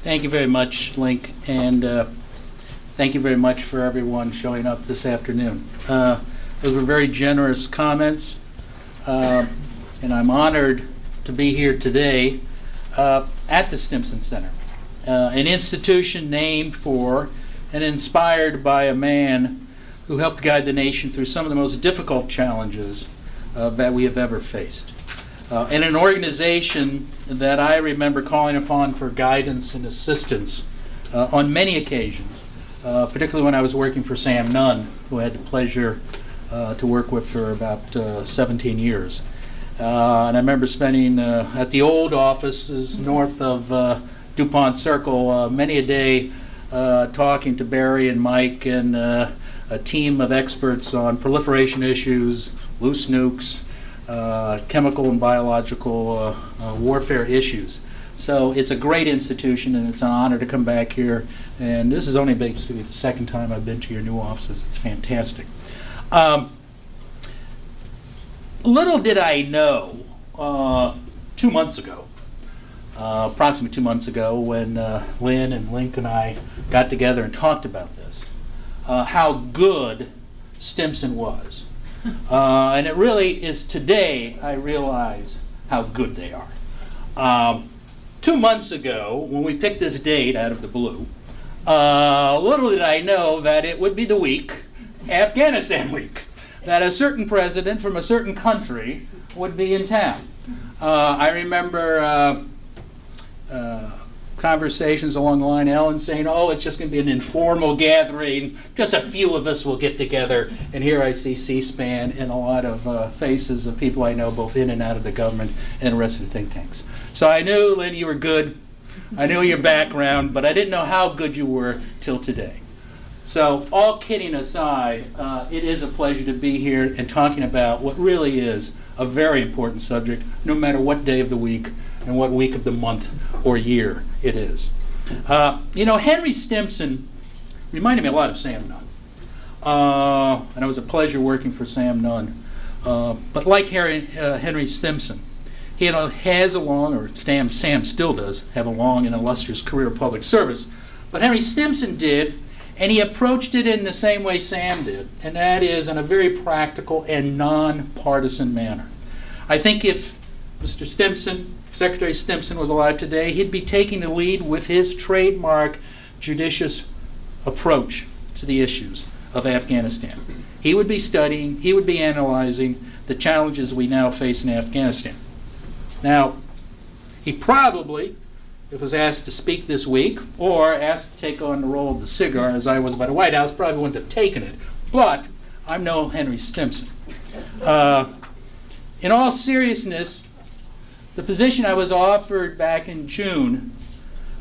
Thank you very much, Link, and thank you very much for everyone showing up this afternoon. Those were very generous comments, and I'm honored to be here today at the Stimson Center, an institution named for and inspired by a man who helped guide the nation through some of the most difficult challenges that we have ever faced. And an organization that I remember calling upon for guidance and assistance on many occasions, particularly when I was working for Sam Nunn, who I had the pleasure to work with for about 17 years. And I remember spending at the old offices north of DuPont Circle many a day talking to Barry and Mike and a team of experts on proliferation issues, loose nukes, chemical and biological warfare issues. So it's a great institution, and it's an honor to come back here. And this is only basically the second time I've been to your new offices. It's fantastic. Little did I know 2 months ago, approximately 2 months ago, when Lynn and Link and I got together and talked about this, how good Stimson was. And it really is today I realize how good they are. 2 months ago, when we picked this date out of the blue, little did I know that it would be the week, Afghanistan week, that a certain president from a certain country would be in town. I remember conversations along the line, Ellen saying, oh, it's just going to be an informal gathering, just a few of us will get together, and here I see C-SPAN and a lot of faces of people I know both in and out of the government and the rest of the think tanks. So I knew, Lynn, you were good. I knew your background, but I didn't know how good you were till today. So all kidding aside, it is a pleasure to be here and talking about what really is a very important subject, no matter what day of the week and what week of the month or year it is. Henry Stimson reminded me a lot of Sam Nunn. And it was a pleasure working for Sam Nunn. But like Henry Stimson, he has a long, or Sam still does, have a long and illustrious career of public service. But Henry Stimson did, and he approached it in the same way Sam did, and that is in a very practical and non-partisan manner. I think if Mr. Stimson, Secretary Stimson, was alive today, he'd be taking the lead with his trademark judicious approach to the issues of Afghanistan. He would be studying, he would be analyzing the challenges we now face in Afghanistan. Now, he probably, if he was asked to speak this week or asked to take on the role of the cigar, as I was by the White House, probably wouldn't have taken it. But I'm no Henry Stimson. In all seriousness, the position I was offered back in June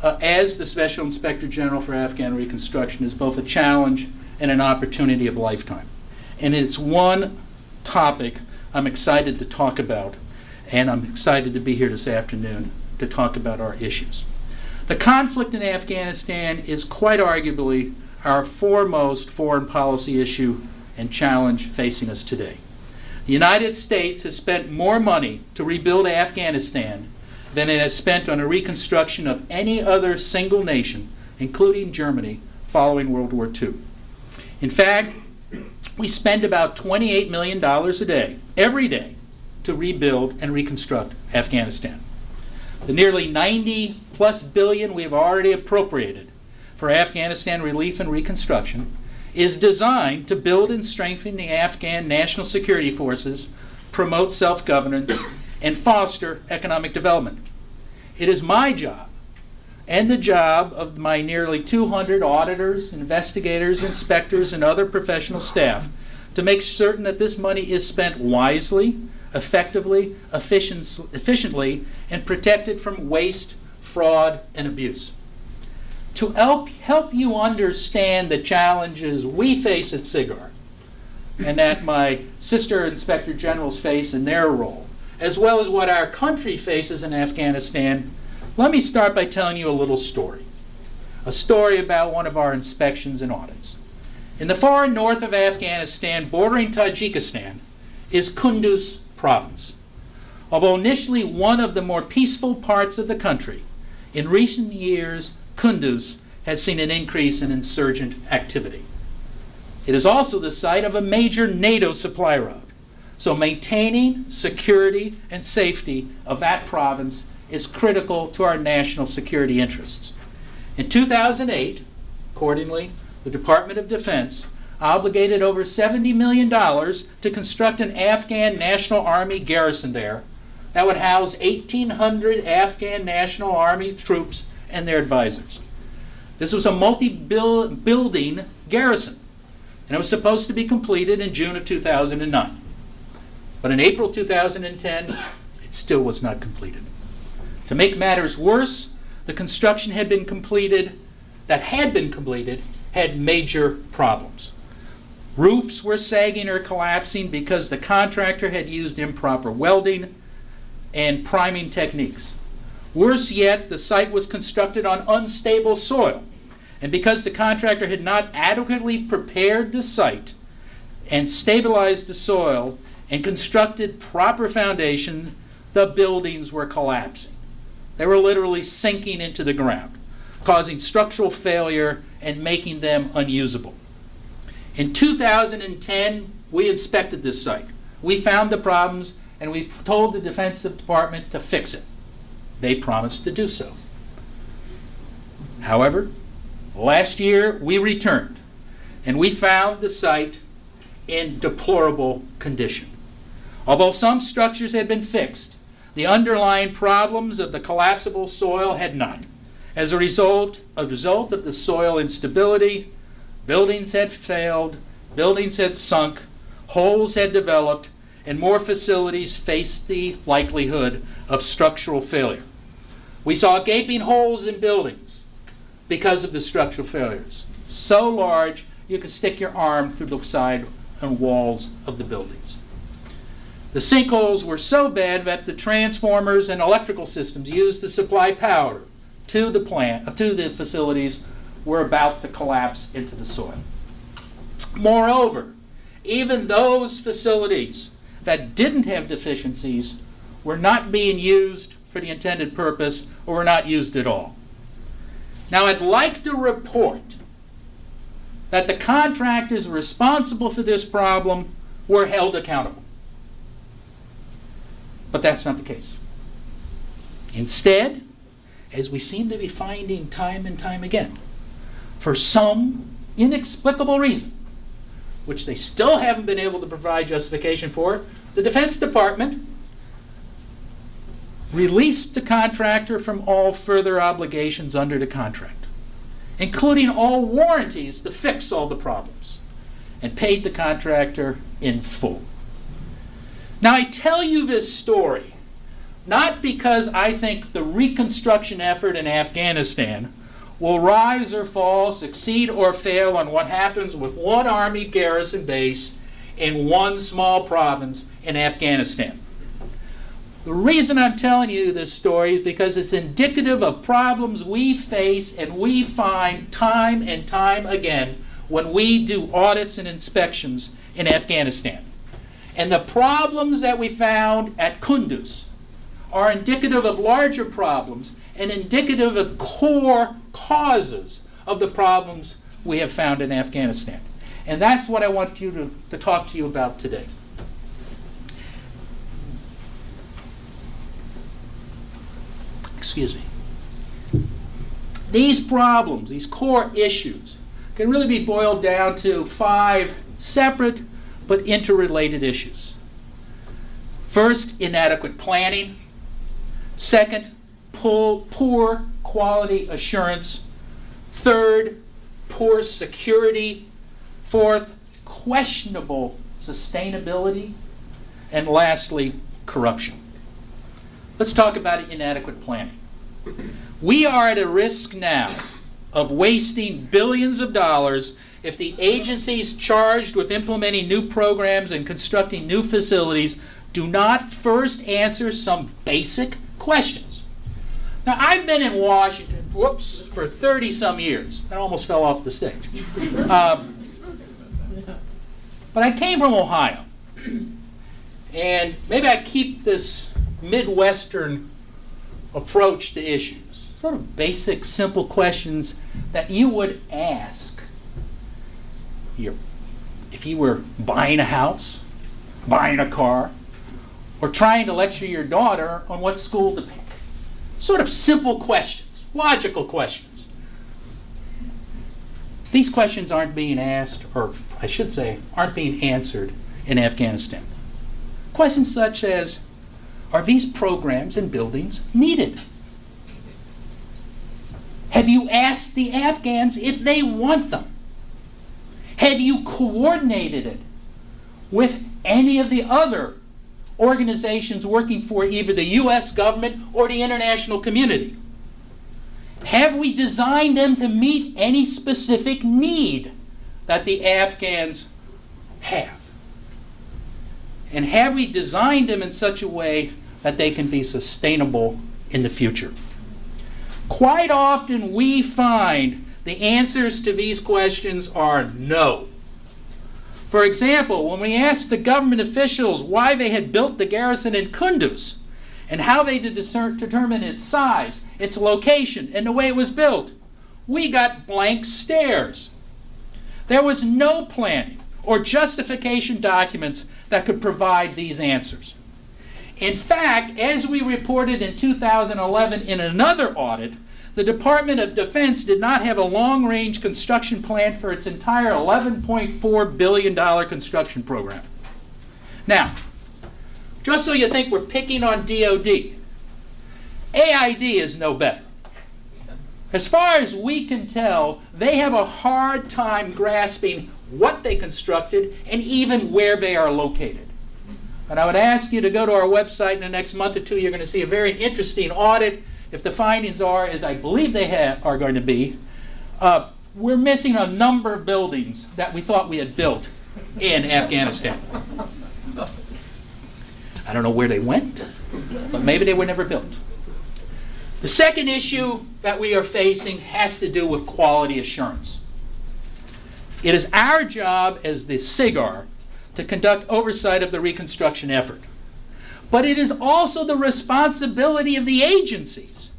as the Special Inspector General for Afghan Reconstruction is both a challenge and an opportunity of a lifetime. And it's one topic I'm excited to talk about, and I'm excited to be here this afternoon to talk about our issues. The conflict in Afghanistan is quite arguably our foremost foreign policy issue and challenge facing us today. The United States has spent more money to rebuild Afghanistan than it has spent on a reconstruction of any other single nation, including Germany, following World War II. In fact, we spend about $28 million a day, every day, to rebuild and reconstruct Afghanistan. The nearly 90+ billion we have already appropriated for Afghanistan relief and reconstruction is designed to build and strengthen the Afghan national security forces, promote self-governance, and foster economic development. It is my job, and the job of my nearly 200 auditors, investigators, inspectors, and other professional staff, to make certain that this money is spent wisely, effectively, efficiently, and protected from waste, fraud, and abuse. To help you understand the challenges we face at SIGAR, and that my sister inspector generals face in their role, as well as what our country faces in Afghanistan, let me start by telling you a little story. A story about one of our inspections and audits. In the far north of Afghanistan, bordering Tajikistan, is Kunduz province. Although initially one of the more peaceful parts of the country, In recent years, Kunduz has seen an increase in insurgent activity. It is also the site of a major NATO supply route. So maintaining security and safety of that province is critical to our national security interests. In 2008, accordingly, the Department of Defense obligated over $70 million to construct an Afghan National Army garrison there that would house 1,800 Afghan National Army troops and their advisors. This was a multi-building garrison, and it was supposed to be completed in June of 2009. But in April 2010, it still was not completed. To make matters worse, the construction had completed had major problems. Roofs were sagging or collapsing because the contractor had used improper welding and priming techniques. Worse yet, the site was constructed on unstable soil. And because the contractor had not adequately prepared the site and stabilized the soil and constructed proper foundation, the buildings were collapsing. They were literally sinking into the ground, causing structural failure and making them unusable. In 2010, we inspected this site. We found the problems and we told the Defense Department to fix it. They promised to do so. However, last year we returned and we found the site in deplorable condition. Although some structures had been fixed, the underlying problems of the collapsible soil had not. As a result of the soil instability, buildings had failed, buildings had sunk, holes had developed, and more facilities faced the likelihood of structural failure. We saw gaping holes in buildings because of the structural failures, so large you could stick your arm through the side and walls of the buildings. The sinkholes were so bad that the transformers and electrical systems used to supply power to the facilities were about to collapse into the soil. Moreover, even those facilities that didn't have deficiencies were not being used for the intended purpose or were not used at all. Now, I'd like to report that the contractors responsible for this problem were held accountable. But that's not the case. Instead, as we seem to be finding time and time again, for some inexplicable reason, which they still haven't been able to provide justification for, the Defense Department released the contractor from all further obligations under the contract, including all warranties to fix all the problems, and paid the contractor in full. Now, I tell you this story not because I think the reconstruction effort in Afghanistan will rise or fall, succeed or fail on what happens with one Army garrison base in one small province in Afghanistan. The reason I'm telling you this story is because it's indicative of problems we face and we find time and time again when we do audits and inspections in Afghanistan. And the problems that we found at Kunduz are indicative of larger problems and indicative of core causes of the problems we have found in Afghanistan. And that's what I want you to talk to you about today. Excuse me. These problems, these core issues, can really be boiled down to 5 separate but interrelated issues. First, inadequate planning. Second, poor quality assurance. Third, poor security. Fourth, questionable sustainability. And lastly, corruption. Let's talk about inadequate planning. We are at a risk now of wasting billions of dollars if the agencies charged with implementing new programs and constructing new facilities do not first answer some basic questions. Now, I've been in Washington, for 30-some years. I almost fell off the stage. But I came from Ohio. And maybe I keep this Midwestern approach to issues. It's sort of basic, simple questions that you would ask if you were buying a house, buying a car, or trying to lecture your daughter on what school to pick. Sort of simple questions, logical questions. These questions aren't being asked, or I should say, aren't being answered in Afghanistan. Questions such as, are these programs and buildings needed? Have you asked the Afghans if they want them? Have you coordinated it with any of the other organizations working for either the U.S. government or the international community? Have we designed them to meet any specific need that the Afghans have? And have we designed them in such a way that they can be sustainable in the future? Quite often we find the answers to these questions are no. For example, when we asked the government officials why they had built the garrison in Kunduz and how they determined its size, its location, and the way it was built, we got blank stares. There was no planning or justification documents that could provide these answers. In fact, as we reported in 2011 in another audit, the Department of Defense did not have a long-range construction plan for its entire $11.4 billion construction program. Now, just so you think we're picking on DOD, AID is no better. As far as we can tell, they have a hard time grasping what they constructed and even where they are located. And I would ask you to go to our website in the next month or two. You're going to see a very interesting audit. If the findings are, as I believe they are going to be, we're missing a number of buildings that we thought we had built in Afghanistan. I don't know where they went, but maybe they were never built. The second issue that we are facing has to do with quality assurance. It is our job as the SIGAR to conduct oversight of the reconstruction effort. But it is also the responsibility of the agencies,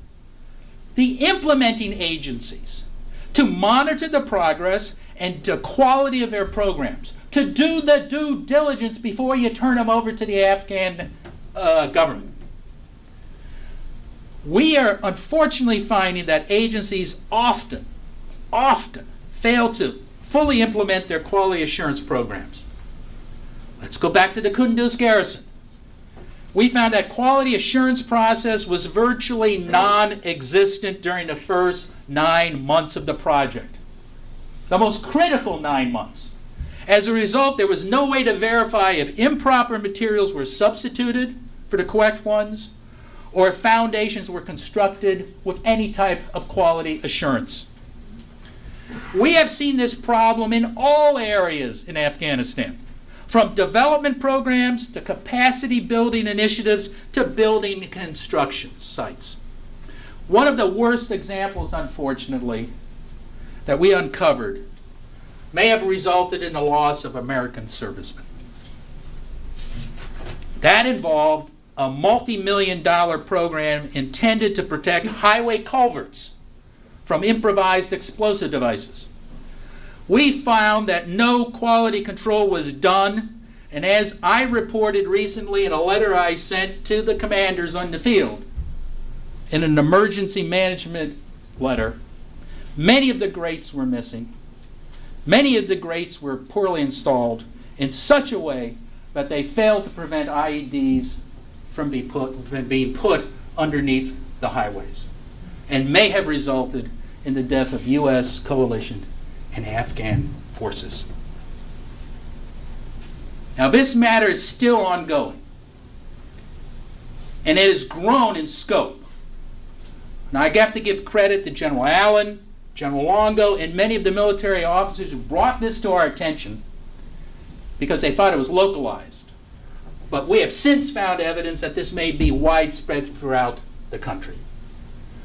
the implementing agencies, to monitor the progress and the quality of their programs, to do the due diligence before you turn them over to the Afghan government. We are unfortunately finding that agencies often fail to fully implement their quality assurance programs. Let's go back to the Kunduz garrison. We found that quality assurance process was virtually non-existent during the first 9 months of the project. The most critical 9 months. As a result, there was no way to verify if improper materials were substituted for the correct ones, or if foundations were constructed with any type of quality assurance. We have seen this problem in all areas in Afghanistan, from development programs to capacity building initiatives to building construction sites. One of the worst examples, unfortunately, that we uncovered may have resulted in the loss of American servicemen. That involved a multi-million-dollar program intended to protect highway culverts from improvised explosive devices. We found that no quality control was done, and as I reported recently in a letter I sent to the commanders on the field, in an emergency management letter, many of the grates were missing. Many of the grates were poorly installed in such a way that they failed to prevent IEDs from being put underneath the highways, and may have resulted in the death of U.S. coalition and Afghan forces. Now, this matter is still ongoing, and it has grown in scope. Now, I have to give credit to General Allen, General Longo, and many of the military officers who brought this to our attention because they thought it was localized. But we have since found evidence that this may be widespread throughout the country.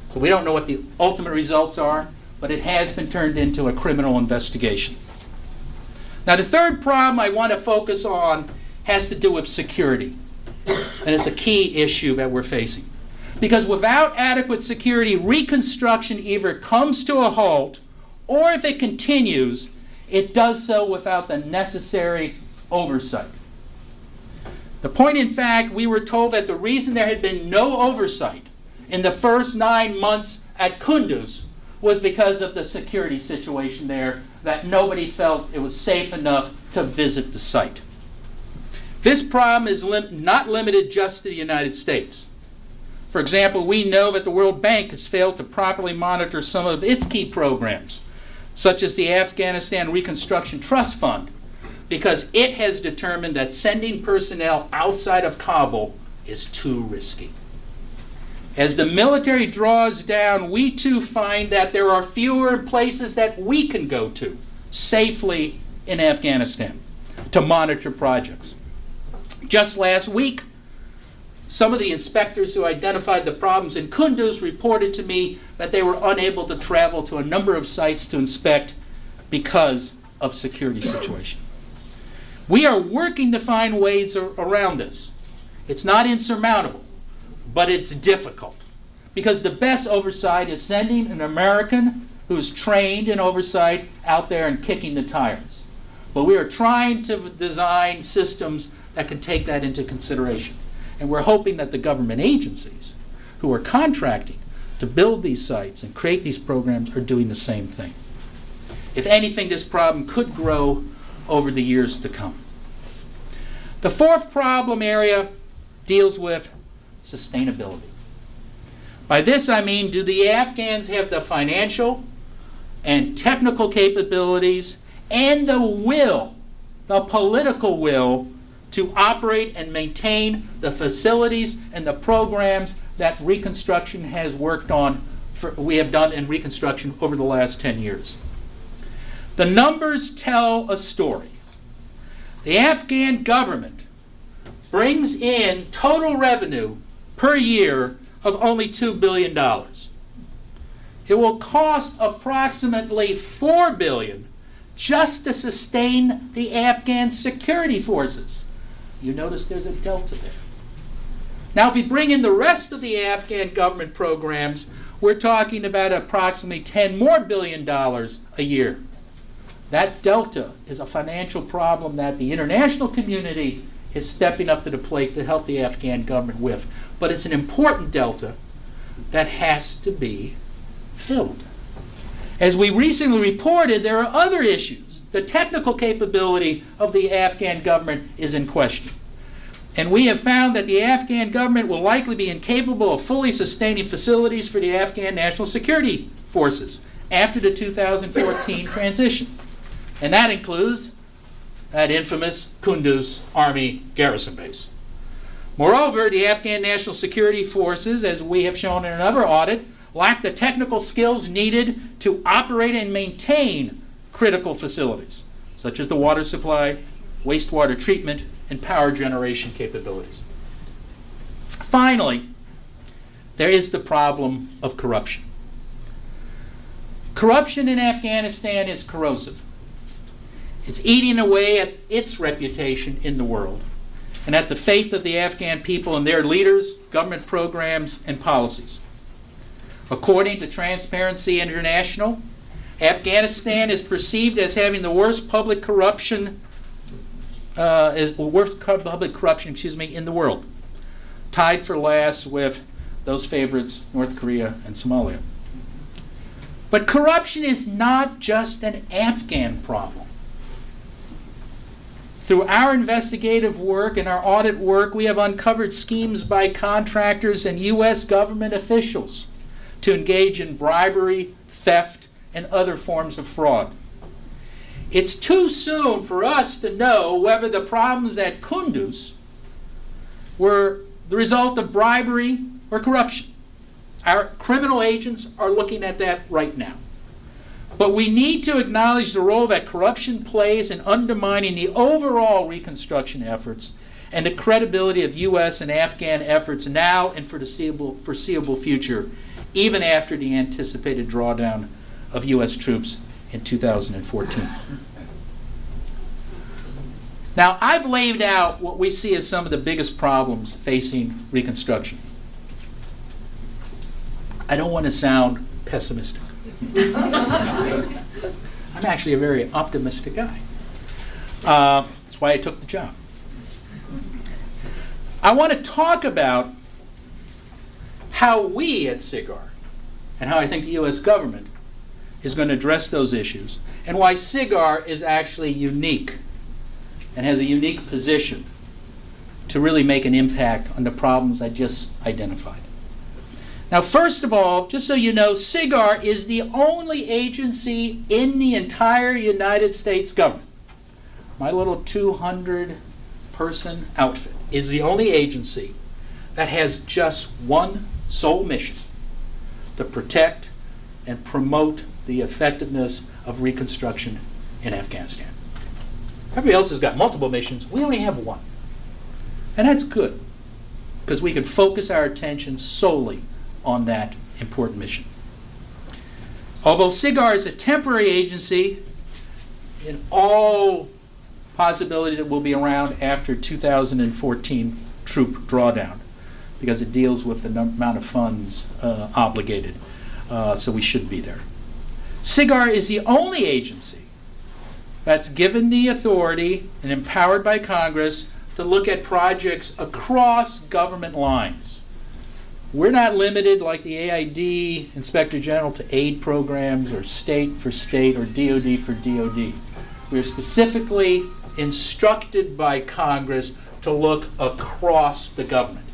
So we don't know what the ultimate results are, but it has been turned into a criminal investigation. Now, the third problem I want to focus on has to do with security, and it's a key issue that we're facing. Because without adequate security, reconstruction either comes to a halt, or if it continues, it does so without the necessary oversight. The point, in fact, we were told that the reason there had been no oversight in the first 9 months at Kunduz was because of the security situation there, that nobody felt it was safe enough to visit the site. This problem is not limited just to the United States. For example, we know that the World Bank has failed to properly monitor some of its key programs, such as the Afghanistan Reconstruction Trust Fund, because it has determined that sending personnel outside of Kabul is too risky. As the military draws down, we too find that there are fewer places that we can go to safely in Afghanistan to monitor projects. Just last week, some of the inspectors who identified the problems in Kunduz reported to me that they were unable to travel to a number of sites to inspect because of security situation. We are working to find ways around this. It's not insurmountable, but it's difficult, because the best oversight is sending an American who's trained in oversight out there and kicking the tires. But we are trying to design systems that can take that into consideration. And we're hoping that the government agencies who are contracting to build these sites and create these programs are doing the same thing. If anything, this problem could grow over the years to come. The fourth problem area deals with sustainability. By this I mean, do the Afghans have the financial and technical capabilities and the will, the political will, to operate and maintain the facilities and the programs that Reconstruction has worked on, we have done in Reconstruction over the last 10 years. The numbers tell a story. The Afghan government brings in total revenue per year of only $2 billion. It will cost approximately $4 billion just to sustain the Afghan security forces. You notice there's a delta there. Now, if we bring in the rest of the Afghan government programs, we're talking about approximately $10 billion more a year. That delta is a financial problem that the international community is stepping up to the plate to help the Afghan government with. But it's an important delta that has to be filled. As we recently reported, there are other issues. The technical capability of the Afghan government is in question. And we have found that the Afghan government will likely be incapable of fully sustaining facilities for the Afghan National Security Forces after the 2014 transition. And that includes that infamous Kunduz Army garrison base. Moreover, the Afghan National Security Forces, as we have shown in another audit, lack the technical skills needed to operate and maintain critical facilities, such as the water supply, wastewater treatment, and power generation capabilities. Finally, there is the problem of corruption. Corruption in Afghanistan is corrosive. It's eating away at its reputation in the world and at the faith of the Afghan people and their leaders, government programs, and policies. According to Transparency International, Afghanistan is perceived as having the worst public corruption, in the world, tied for last with those favorites, North Korea and Somalia. But corruption is not just an Afghan problem. Through our investigative work and our audit work, we have uncovered schemes by contractors and U.S. government officials to engage in bribery, theft, and other forms of fraud. It's too soon for us to know whether the problems at Kunduz were the result of bribery or corruption. Our criminal agents are looking at that right now. But we need to acknowledge the role that corruption plays in undermining the overall reconstruction efforts and the credibility of U.S. and Afghan efforts now and for the foreseeable future, even after the anticipated drawdown of U.S. troops in 2014. Now, I've laid out what we see as some of the biggest problems facing Reconstruction. I don't want to sound pessimistic. I'm actually a very optimistic guy. That's why I took the job. I want to talk about how we at SIGAR, and how I think the U.S. government is going to address those issues, and why SIGAR is actually unique and has a unique position to really make an impact on the problems I just identified. Now, first of all, just so you know, SIGAR is the only agency in the entire United States government. My little 200-person outfit is the only agency that has just one sole mission: to protect and promote the effectiveness of reconstruction in Afghanistan. Everybody else has got multiple missions. We only have one. And that's good, because we can focus our attention solely on that important mission. Although SIGAR is a temporary agency, in all possibilities it will be around after 2014 troop drawdown, because it deals with the amount of funds obligated, so we should be there. SIGAR is the only agency that's given the authority and empowered by Congress to look at projects across government lines. We're not limited like the AID Inspector General to aid programs or state for state or DOD for DOD. We're specifically instructed by Congress to look across the government.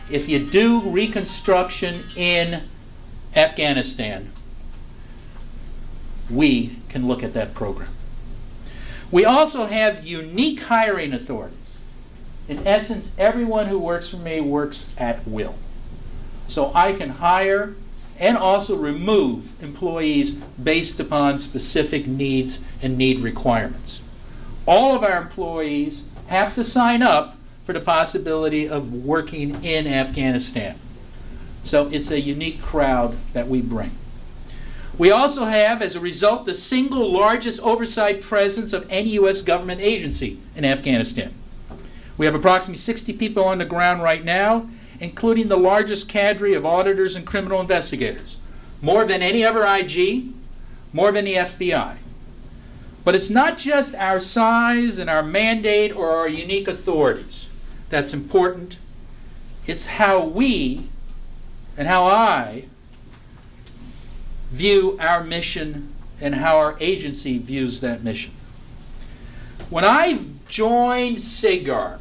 If you do reconstruction in Afghanistan, we can look at that program. We also have unique hiring authorities. In essence, everyone who works for me works at will. So I can hire and also remove employees based upon specific needs and need requirements. All of our employees have to sign up for the possibility of working in Afghanistan. So it's a unique crowd that we bring. We also have, as a result, the single largest oversight presence of any U.S. government agency in Afghanistan. We have approximately 60 people on the ground right now, including the largest cadre of auditors and criminal investigators, more than any other IG, more than the FBI. But it's not just our size and our mandate or our unique authorities that's important. It's how we and how I view our mission and how our agency views that mission. When I joined SIGAR,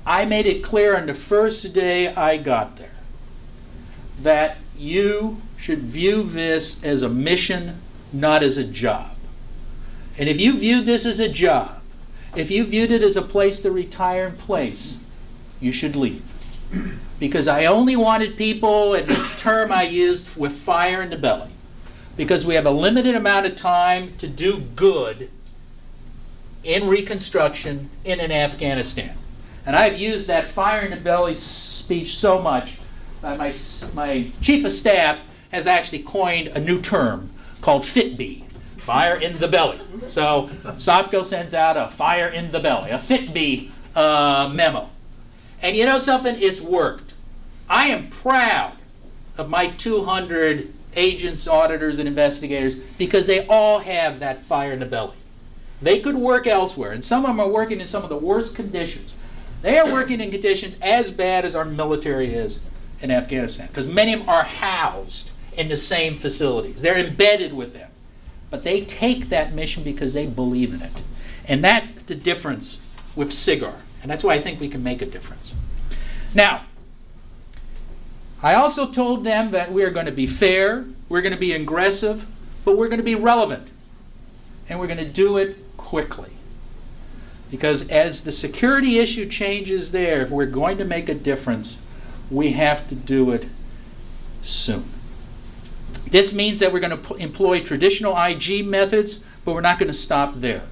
I made it clear on the first day I got there that you should view this as a mission, not as a job. And if you viewed this as a job, if you viewed it as a place to retire in place, you should leave. Because I only wanted people, and the term I used, with fire in the belly. Because we have a limited amount of time to do good in reconstruction in Afghanistan. And I've used that fire in the belly speech so much that my chief of staff has actually coined a new term called FitB, fire in the belly. So Sopko sends out a fire in the belly, a FitB memo. And you know something? It's worked. I am proud of my 200 agents, auditors, and investigators because they all have that fire in the belly. They could work elsewhere, and some of them are working in some of the worst conditions. They are working in conditions as bad as our military is in Afghanistan, because many of them are housed in the same facilities. They're embedded with them. But they take that mission because they believe in it. And that's the difference with SIGAR. And that's why I think we can make a difference. Now, I also told them that we are going to be fair, we're going to be aggressive, but we're going to be relevant. And we're going to do it quickly. Because as the security issue changes there, if we're going to make a difference, we have to do it soon. This means that we're going to employ traditional IG methods, but we're not going to stop there.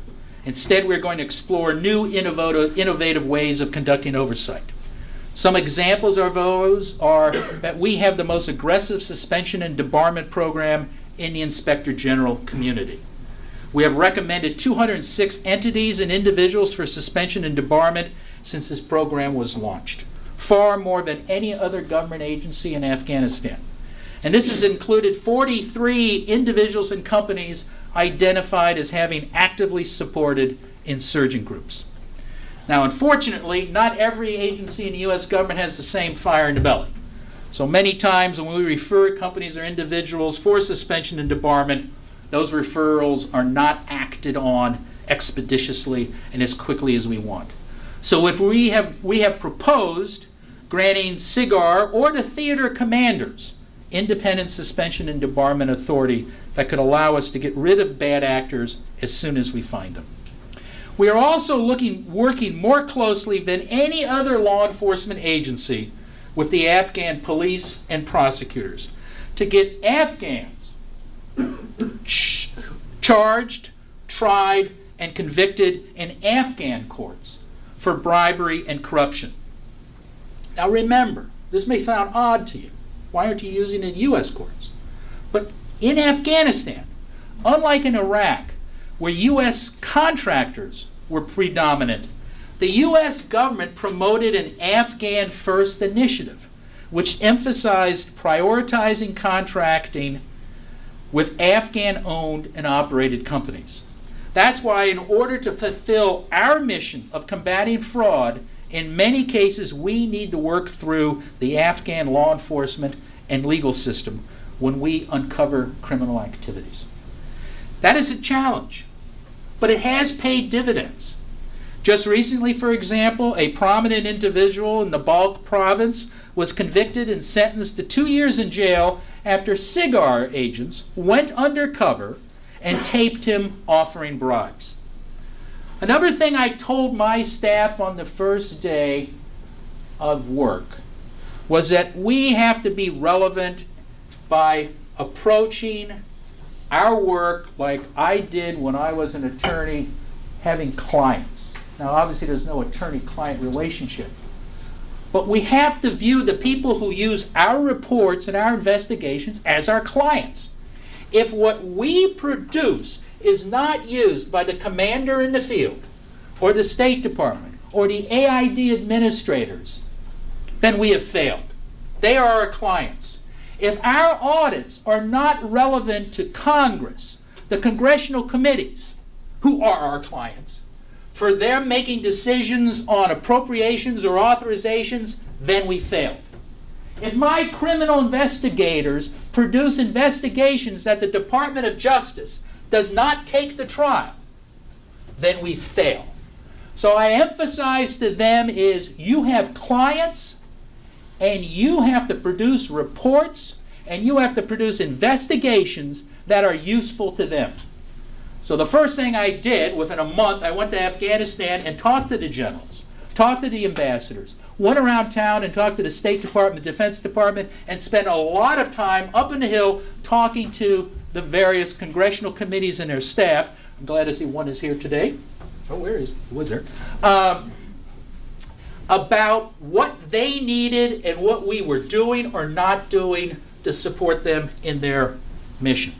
Instead, we're going to explore new innovative ways of conducting oversight. Some examples of those are that we have the most aggressive suspension and debarment program in the Inspector General community. We have recommended 206 entities and individuals for suspension and debarment since this program was launched, far more than any other government agency in Afghanistan. And this has included 43 individuals and companies identified as having actively supported insurgent groups. Now, unfortunately, not every agency in the U.S. government has the same fire in the belly. So many times when we refer companies or individuals for suspension and debarment, those referrals are not acted on expeditiously and as quickly as we want. So if we have proposed granting SIGAR or the theater commanders independent suspension and debarment authority that could allow us to get rid of bad actors as soon as we find them. We are also working more closely than any other law enforcement agency with the Afghan police and prosecutors to get Afghans charged, tried, and convicted in Afghan courts for bribery and corruption. Now remember, this may sound odd to you. Why aren't you using it in U.S. courts? But in Afghanistan, unlike in Iraq, where U.S. contractors were predominant, the U.S. government promoted an Afghan First initiative, which emphasized prioritizing contracting with Afghan-owned and operated companies. That's why in order to fulfill our mission of combating fraud, in many cases we need to work through the Afghan law enforcement and legal system when we uncover criminal activities. That is a challenge, but it has paid dividends. Just recently, for example, a prominent individual in the Balkh province was convicted and sentenced to 2 years in jail after SIGAR agents went undercover and taped him offering bribes. Another thing I told my staff on the first day of work was that we have to be relevant by approaching our work like I did when I was an attorney having clients. Now, obviously, there's no attorney-client relationship. But we have to view the people who use our reports and our investigations as our clients. If what we produce is not used by the commander in the field, or the State Department, or the AID administrators, then we have failed. They are our clients. If our audits are not relevant to Congress, the congressional committees, who are our clients, for them making decisions on appropriations or authorizations, then we failed. If my criminal investigators produce investigations that the Department of Justice does not take the trial, then we fail. So I emphasize to them is you have clients and you have to produce reports and you have to produce investigations that are useful to them. So the first thing I did, within a month, I went to Afghanistan and talked to the generals, talked to the ambassadors, went around town and talked to the State Department, the Defense Department, and spent a lot of time up in the hill talking to the various congressional committees and their staff. I'm glad to see one is here today. Oh, where is he? He was there. About what they needed and what we were doing or not doing to support them in their mission.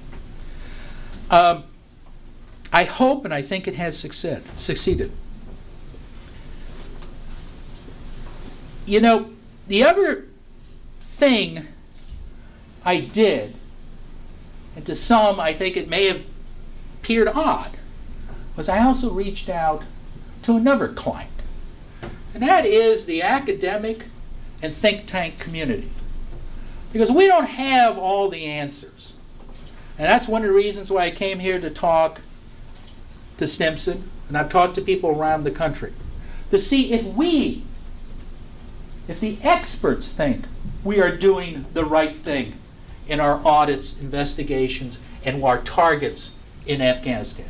I hope and I think it has succeeded. You know, the other thing I did, and to some I think it may have appeared odd, was I also reached out to another client. And that is the academic and think tank community. Because we don't have all the answers. And that's one of the reasons why I came here to talk to Stimson, and I've talked to people around the country, to see if the experts think we are doing the right thing in our audits, investigations, and our targets in Afghanistan.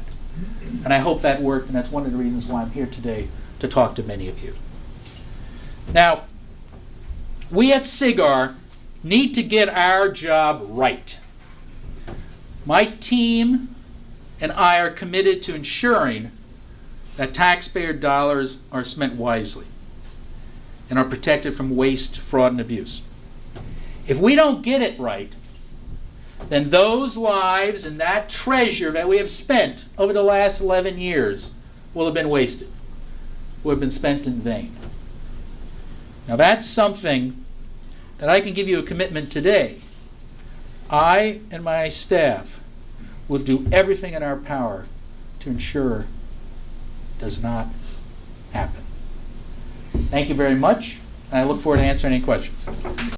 And I hope that worked, and that's one of the reasons why I'm here today to talk to many of you. Now, we at SIGAR need to get our job right. My team and I are committed to ensuring that taxpayer dollars are spent wisely and are protected from waste, fraud, and abuse. If we don't get it right, then those lives and that treasure that we have spent over the last 11 years will have been wasted, will have been spent in vain. Now that's something that I can give you a commitment today I and my staff will do everything in our power to ensure it does not happen. Thank you very much, and I look forward to answering any questions.